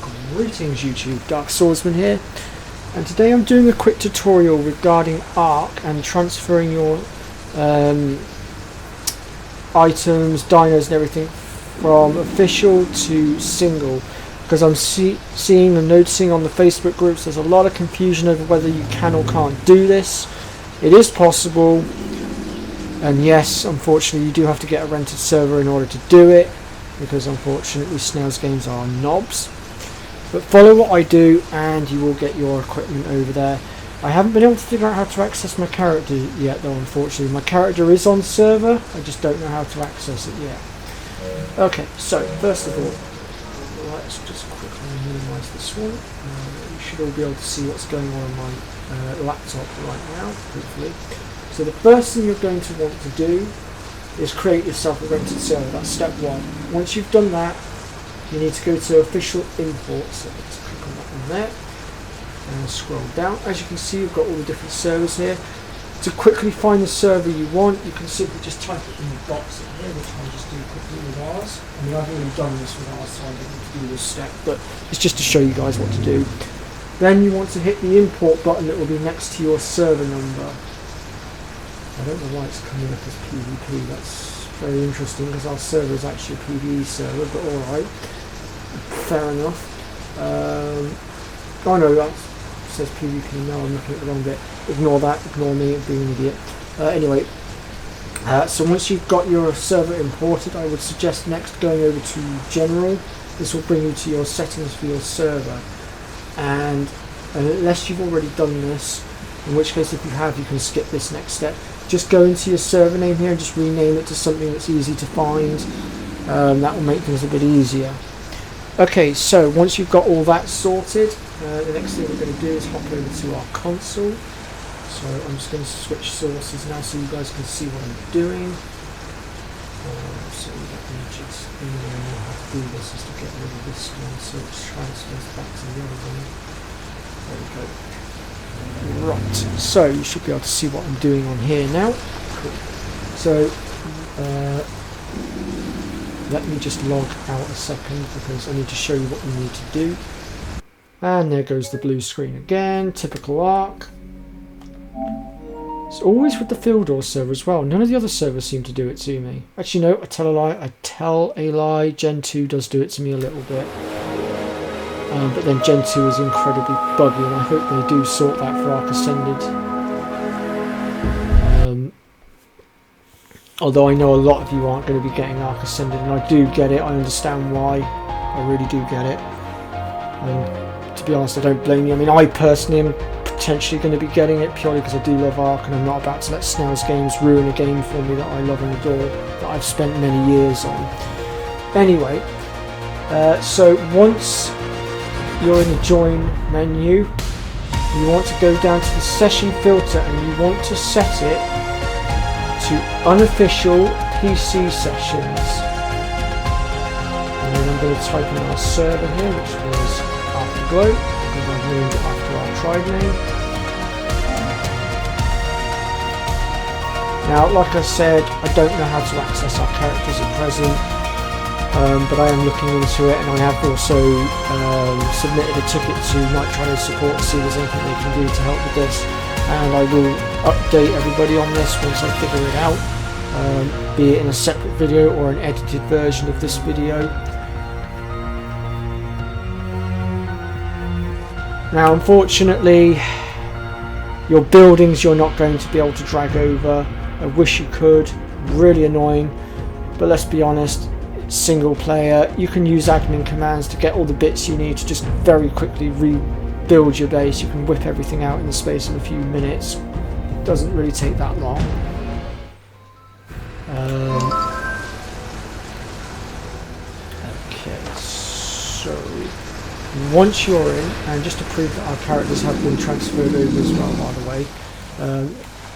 Greetings YouTube, Dark Swordsman here, and today I'm doing a quick tutorial regarding Ark and transferring your items, dinos and everything from official to single, because I'm seeing and noticing on the Facebook groups there's a lot of confusion over whether you can or can't do this. It is possible, and yes, unfortunately you do have to get a rented server in order to do it, because unfortunately Snails Games are knobs. But follow what I do and you will get your equipment over there. I haven't been able to figure out how to access my character yet though, unfortunately. My character is on server, I just don't know how to access it yet. Okay, so first of all, let's just quickly minimize this one. You should all be able to see what's going on my laptop right now, hopefully. So the first thing you're going to want to do is create yourself a rented server. That's step one. Once you've done that, you need to go to official imports. So let's click on that one there and scroll down. As you can see, you've got all the different servers here. To quickly find the server you want, you can simply just type it in the box in here, which I'll just do quickly with ours. I mean, I've already done this with ours, so I don't need to do this step, but it's just to show you guys what to do. Then you want to hit the import button that will be next to your server number. I don't know why it's coming up as PvP. That's very interesting because our server is actually a PvE server, but alright. Fair enough. Oh no, that says PvP. No, I'm looking at the wrong bit. Ignore that, ignore me, being an idiot. Anyway, so once you've got your server imported, I would suggest next going over to General. This will bring you to your settings for your server. And unless you've already done this, in which case if you have, you can skip this next step. Just go into your server name here and just rename it to something that's easy to find. That will make things a bit easier. Okay, so once you've got all that sorted, the next thing we're going to do is hop over to our console. So I'm just going to switch sources now so you guys can see what I'm doing. So let me just how to do this is to get rid of this one so it transfers back to the other one. There we go. Right, so you should be able to see what I'm doing on here now. Cool. So let me just log out a second because I need to show you what we need to do. And there goes the blue screen again, typical Ark. It's always with the Fildor server as well. None of the other servers seem to do it to me. Actually no, I tell a lie, Gen 2 does do it to me a little bit. But then Gen 2 is incredibly buggy, and I hope they do sort that for Ark Ascended. Although I know a lot of you aren't going to be getting Ark Ascended, and I do get it, I understand why. I really do get it. And to be honest, I don't blame you. I mean, I personally am potentially going to be getting it purely because I do love Ark, and I'm not about to let Snails Games ruin a game for me that I love and adore, that I've spent many years on. Anyway, so once you're in the join menu, you want to go down to the session filter and you want to set it to unofficial PC sessions. And then I'm going to type in our server here, which was Afterglow, because I've named it after our tribe name. Now, like I said, I don't know how to access our characters at present. But I am looking into it, and I have also submitted a ticket to Nitrado support to see if there's anything they can do to help with this, and I will update everybody on this once I figure it out, be it in a separate video or an edited version of this video. Now unfortunately your buildings you're not going to be able to drag over. I wish you could, really annoying, but let's be honest, single player, you can use admin commands to get all the bits you need to just very quickly rebuild your base. You can whip everything out in the space of a few minutes. It doesn't really take that long. Okay, so once you're in, and just to prove that our characters have been transferred over as well, by the way,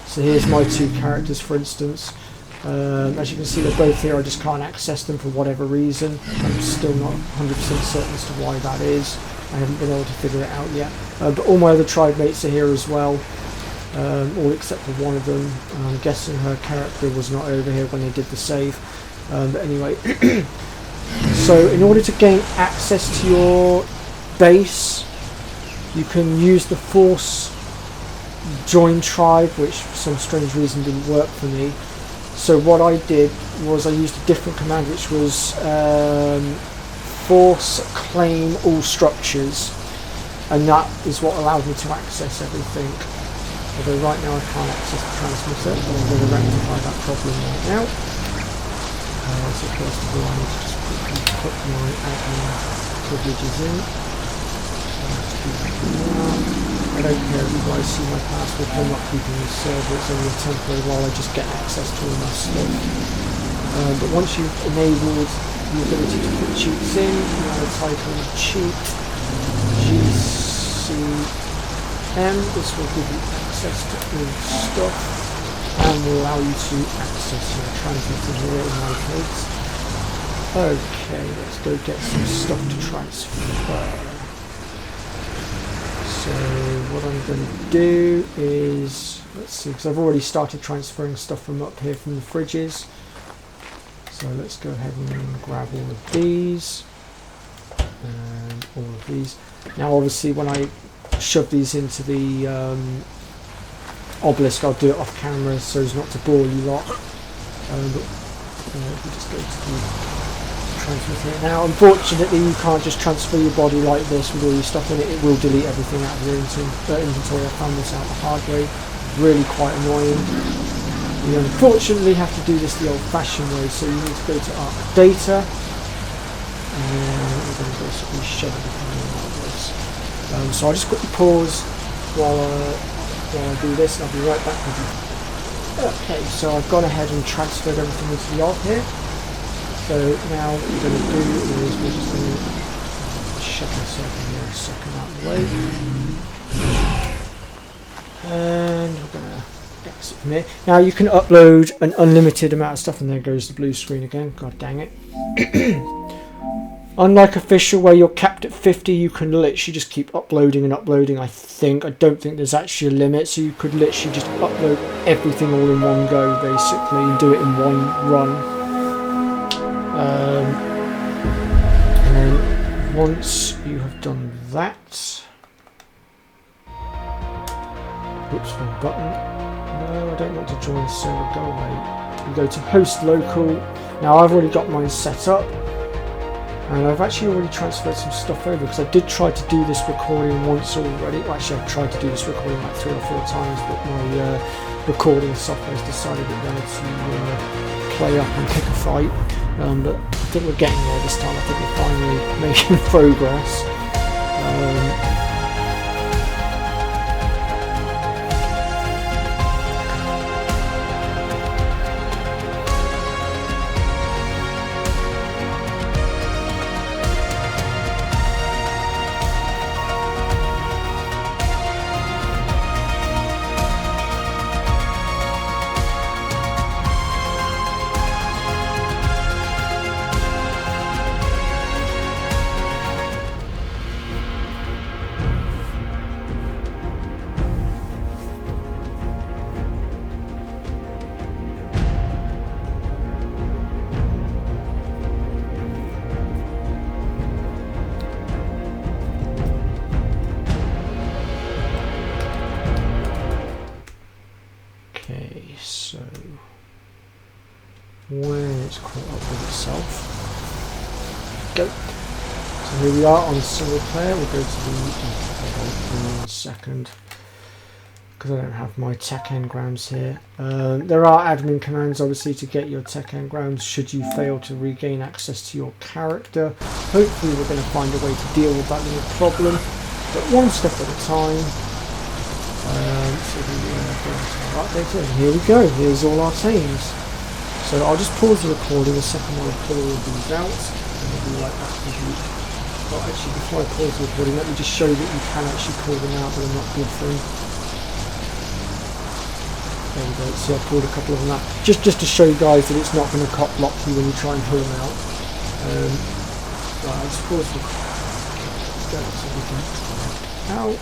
so here's my two characters for instance. As you can see, they're both here. I just can't access them for whatever reason. I'm still not 100% certain as to why that is. I haven't been able to figure it out yet. But all my other tribe mates are here as well, all except for one of them. I'm guessing her character was not over here when they did the save. But anyway, so in order to gain access to your base. You can use the force join tribe, which for some strange reason didn't work for me. So what I did was I used a different command, which was force claim all structures, and that is what allowed me to access everything. Although right now I can't access the transmitter, but I'm going to rectify that problem right now. So first of all I need to just quickly put my admin privileges in. Let's do that now. I don't care if you guys see my password, I'm not keeping the server, it's only a temporary while I just get access to all my stuff. But once you've enabled the ability to put cheats in, you want to type in cheat GCM. This will give you access to all stuff and will allow you to access your transmitter here in my case. Okay, let's go get some stuff to transfer. So what I'm going to do is, let's see, because I've already started transferring stuff from up here from the fridges. So let's go ahead and grab all of these and all of these. Now obviously when I shove these into the obelisk, I'll do it off camera so as not to bore you lot. But if we just go to the transmitter. Now unfortunately you can't just transfer your body like this with all your stuff in it, it will delete everything out of your inventory. I found this out the hard way, really quite annoying. You unfortunately have to do this the old fashioned way, so you need to go to Arc Data and then we're going to basically shove everything in like this. So I'll just quickly pause while I do this and I'll be right back with you. Okay, so I've gone ahead and transferred everything into the Arc here. So now what we're going to do is we're just going to shut myself in here a second out of the way. And we're going to exit from here. Now you can upload an unlimited amount of stuff, and there goes the blue screen again. God dang it. Unlike official where you're capped at 50, you can literally just keep uploading and uploading, I think. I don't think there's actually a limit, so you could literally just upload everything all in one go basically and do it in one run. And then once you have done that, oops, wrong button. No, I don't want to join the server, go away. You go to host local. Now I've already got mine set up, and I've actually already transferred some stuff over because I did try to do this recording once already. Well, actually I've tried to do this recording like 3 or 4 times, but my recording software has decided it wanted to play up and pick a fight. But I think we're getting there this time. I think we're finally making progress. So when it's caught up with itself, go. So here we are on single player. We'll go to the hold on 1 second because I don't have my tech engrams here. There are admin commands obviously to get your tech engrams should you fail to regain access to your character. Hopefully we're going to find a way to deal with that little problem, but one step at a time. So the updater, and here we go, here's all our teams. So I'll just pause the recording a second while I pull all of these out, and we'll be right back with you. Well, actually, before I pause the recording, let me just show you that you can actually pull them out, but they're not bluffing. There we go, see I pulled a couple of them out. Just to show you guys that it's not going to cop block you when you try and pull them out. Right, I'll just pause the recording so we can out.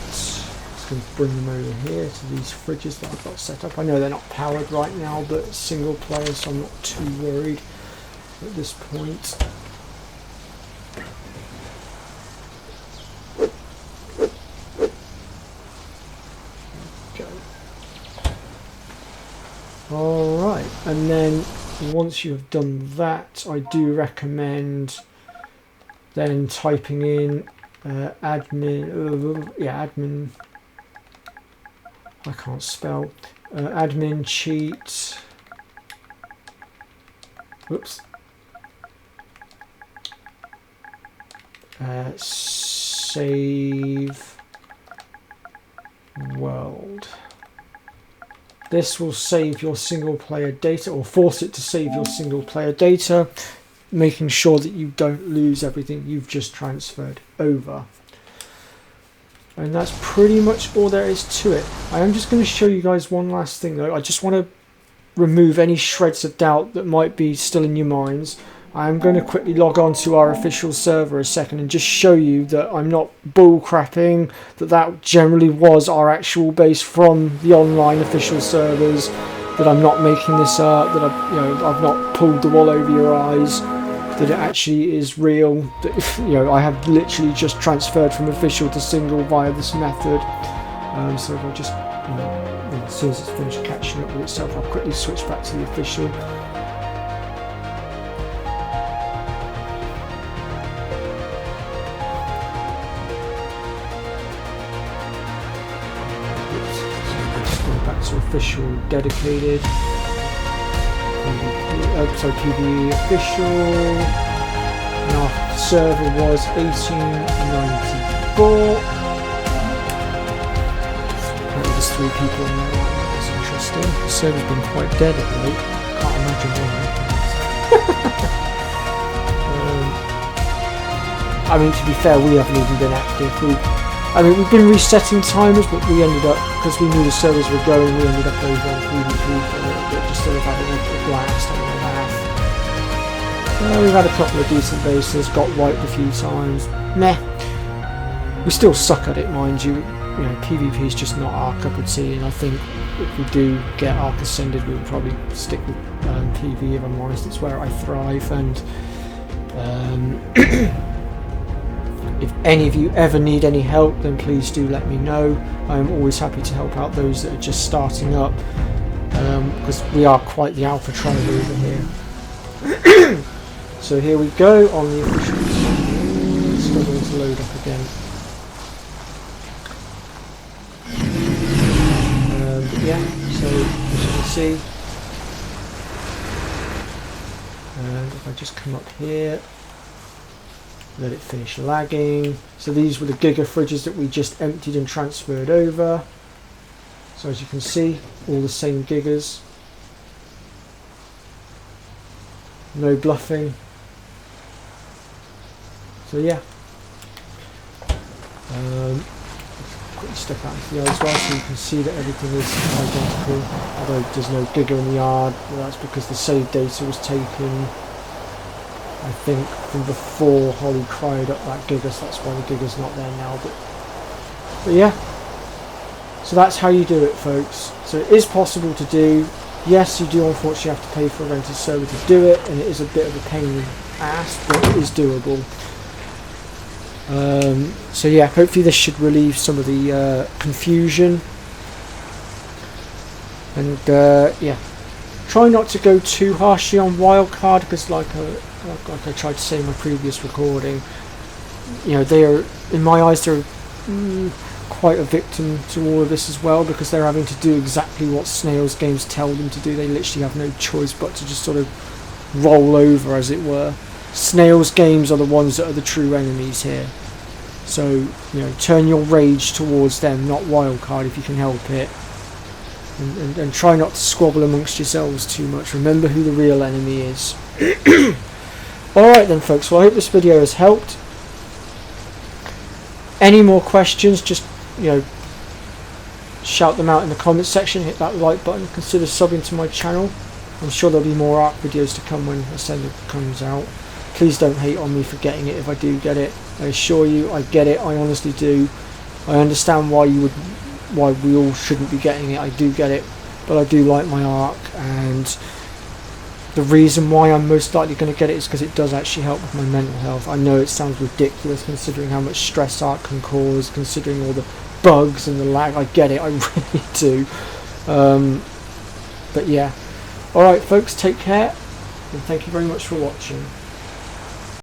Going to bring them over here to these fridges that I've got set up. I know they're not powered right now, but single player, so I'm not too worried at this point. And then once you have done that, I do recommend then typing in admin, I can't spell, admin cheat, whoops, save world. This will save your single player data, or force it to save your single player data, making sure that you don't lose everything you've just transferred over. And that's pretty much all there is to it. I am just going to show you guys one last thing though. I just want to remove any shreds of doubt that might be still in your minds. I am going to quickly log on to our official server a second and just show you that I'm not bullcrapping, that generally was our actual base from the online official servers, that I'm not making this up, that I've not pulled the wool over your eyes, that it actually is real, that I have literally just transferred from official to single via this method. So if I just, as soon as it's finished catching up with itself, I'll quickly switch back to the official. So official dedicated, PvE official, and our server was 1894. Apparently there's 3 people in there, that's interesting. The server's been quite dead of late, can't imagine why. I mean, to be fair, we haven't even been active. We've been resetting timers, but we ended up, because we knew the servers were going, we ended up over on PvP for a little bit, just sort of having a blast and a laugh. We've had a couple of decent bases, got wiped a few times. Meh. We still suck at it, mind you. PvP is just not our cup of tea, and I think if we do get Ark Ascended, we'll probably stick with PvE, if I'm honest. It's where I thrive, and if any of you ever need any help, then please do let me know. I am always happy to help out those that are just starting up, because we are quite the alpha tribe over here. So here we go on the official. It's struggling to load up again. Yeah, so as you can see, and if I just come up here, let it finish lagging. So these were the Giga fridges that we just emptied and transferred over. So as you can see, all the same Gigas. No bluffing. So yeah. Quickly step out into the yard as well, so you can see that everything is identical. Although there's no Giga in the yard, well, that's because the save data was taken, I think, from before Holly cried up that Giga, so that's why the Giga's not there now. But yeah, so that's how you do it, folks. So it is possible to do. Yes, you do unfortunately have to pay for a rented server to do it, and it is a bit of a pain in the ass, but it is doable. So yeah, hopefully this should relieve some of the confusion. And yeah, try not to go too harshly on wildcard, because like I tried to say in my previous recording, they are, in my eyes, they're quite a victim to all of this as well, because they're having to do exactly what Snails Games tell them to do. They literally have no choice but to just sort of roll over, as it were. Snails Games are the ones that are the true enemies here. So, turn your rage towards them, not wildcard, if you can help it. And try not to squabble amongst yourselves too much. Remember who the real enemy is. Alright then, folks, well, I hope this video has helped. Any more questions, just shout them out in the comments section, hit that like button, consider subbing to my channel. I'm sure there'll be more Ark videos to come when Ascended comes out. Please don't hate on me for getting it if I do get it. I assure you, I get it, I honestly do. I understand why we all shouldn't be getting it. I do get it, but I do like my Ark, and the reason why I'm most likely going to get it is because it does actually help with my mental health. I know it sounds ridiculous considering how much stress Ark can cause, considering all the bugs and the lag. I get it, I really do. But yeah, Alright folks, take care, and thank you very much for watching.